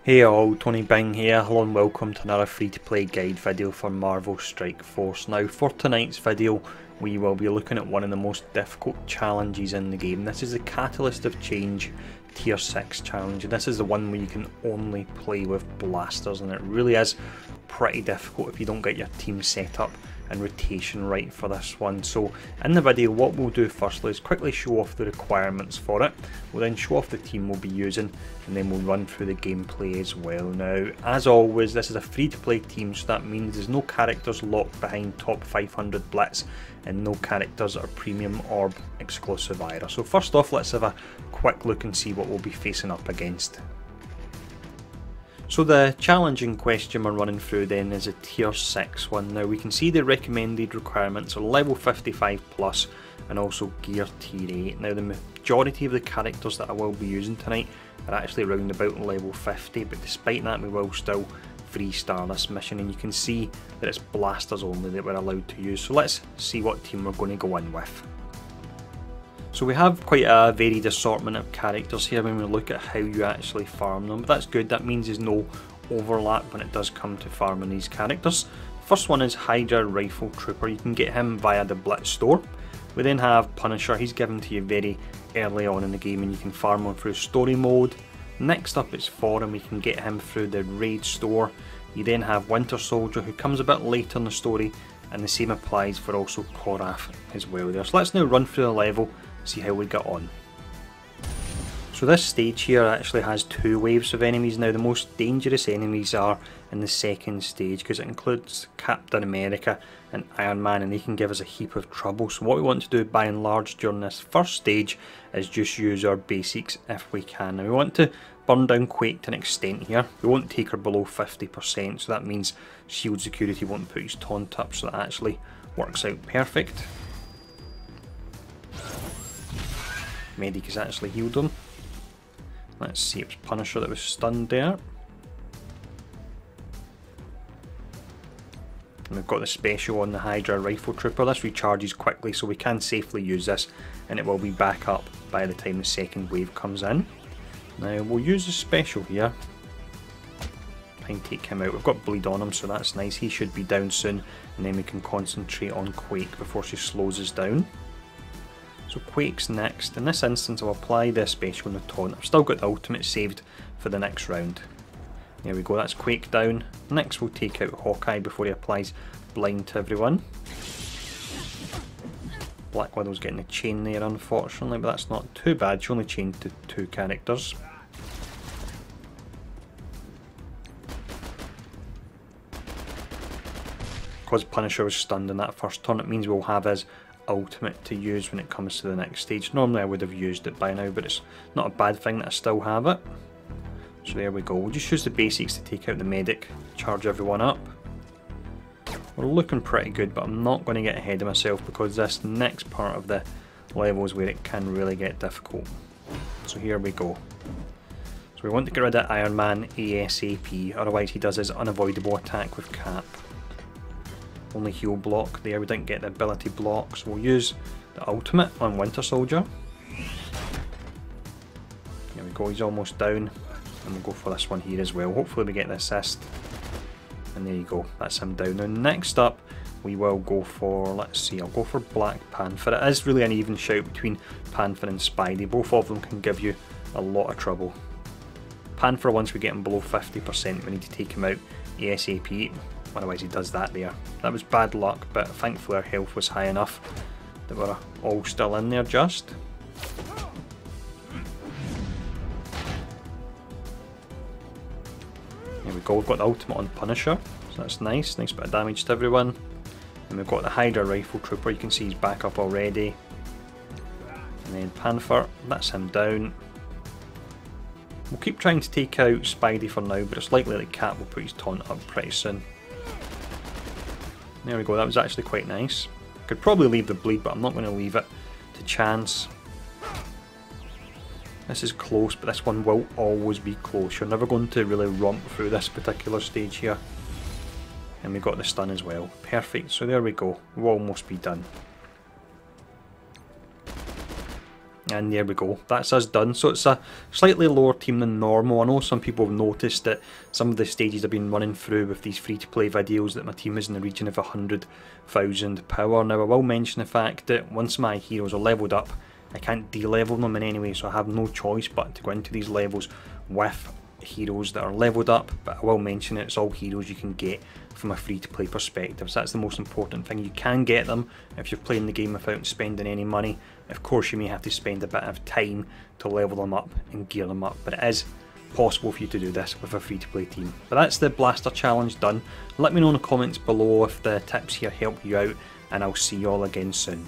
Hey all, Tony Bing here. Hello and welcome to another free to play guide video for Marvel Strike Force. Now for tonight's video we will be looking at one of the most difficult challenges in the game. This is the Catalyst of Change Tier 6 challenge, and this is the one where you can only play with blasters, and it really is pretty difficult if you don't get your team set up and rotation right for this one. So in the video what we'll do firstly is quickly show off the requirements for it. We'll then show off the team we'll be using, and then we'll run through the gameplay as well. Now as always, this is a free to play team, so that means there's no characters locked behind top 500 blitz and no characters that are premium orb exclusive either. So first off, let's have a quick look and see what we'll be facing up against. So the challenging question we're running through then is a tier 6 one. Now we can see the recommended requirements are level 55 plus and also gear tier 8. Now the majority of the characters that I will be using tonight are actually around about level 50, but despite that we will still 3-star this mission, and you can see that it's blasters only that we're allowed to use. So let's see what team we're going to go in with. So we have quite a varied assortment of characters here when we look at how you actually farm them, but that's good. That means there's no overlap when it does come to farming these characters. First one is Hydra Rifle Trooper. You can get him via the Blitz store. We then have Punisher. He's given to you very early on in the game and you can farm him through story mode. Next up is Foreign. We can get him through the raid store. You then have Winter Soldier, who comes a bit later in the story, and the same applies for also Korath as well there. So let's now run through the level, see how we get on. So this stage here actually has two waves of enemies. Now the most dangerous enemies are in the second stage because it includes Captain America and Iron Man, and they can give us a heap of trouble. So what we want to do by and large during this first stage is just use our basics if we can. Now we want to burn down Quake to an extent here. We won't take her below 50%, so that means shield security won't put his taunt up, so that actually works out perfect. Medic has actually healed him. Let's see, it was Punisher that was stunned there. And we've got the special on the Hydra Rifle Trooper. This recharges quickly, so we can safely use this, and it will be back up by the time the second wave comes in. Now we'll use the special here. Try and take him out. We've got bleed on him, so that's nice. He should be down soon, and then we can concentrate on Quake before she slows us down. So Quake's next. In this instance I'll apply the special on the taunt. I've still got the ultimate saved for the next round. There we go, that's Quake down. Next we'll take out Hawkeye before he applies blind to everyone. Black Widow's getting a chain there unfortunately, but that's not too bad. She only chained to 2 characters. Because Punisher was stunned in that first turn, it means we'll have his ultimate to use when it comes to the next stage. Normally I would have used it by now, but it's not a bad thing that I still have it. So there we go. We'll just use the basics to take out the medic, charge everyone up. We're looking pretty good, but I'm not going to get ahead of myself because this next part of the level is where it can really get difficult. So here we go. So we want to get rid of Iron Man ASAP, otherwise he does his unavoidable attack with Cap. Only heal block there, we didn't get the ability block, so we'll use the ultimate on Winter Soldier. There we go, he's almost down, and we'll go for this one here as well. Hopefully we get the assist, and there you go, that's him down. Now next up we will go for, let's see, I'll go for Black Panther. It is really an even shout between Panther and Spidey. Both of them can give you a lot of trouble. Panther, once we get him below 50%, we need to take him out ASAP. Otherwise he does that there. That was bad luck, but thankfully our health was high enough that we're all still in there just. There we go, we've got the ultimate on Punisher, so that's nice, nice bit of damage to everyone. And we've got the Hydra Rifle Trooper, you can see he's back up already. And then Panther, that's him down. We'll keep trying to take out Spidey for now, but it's likely that Cap will put his taunt up pretty soon. There we go, that was actually quite nice. Could probably leave the bleed, but I'm not going to leave it to chance. This is close, but this one will always be close. You're never going to really romp through this particular stage here. And we got the stun as well. Perfect, so there we go. We'll almost be done. And there we go, that's us done. So it's a slightly lower team than normal. I know some people have noticed that some of the stages I've been running through with these free-to-play videos that my team is in the region of 100,000 power. Now I will mention the fact that once my heroes are leveled up, I can't de-level them in any way, so I have no choice but to go into these levels with heroes that are leveled up. But I will mention it's all heroes you can get from a free-to-play perspective, so that's the most important thing. You can get them if you're playing the game without spending any money. Of course you may have to spend a bit of time to level them up and gear them up, but it is possible for you to do this with a free-to-play team. But that's the blaster challenge done. Let me know in the comments below if the tips here help you out, and I'll see you all again soon.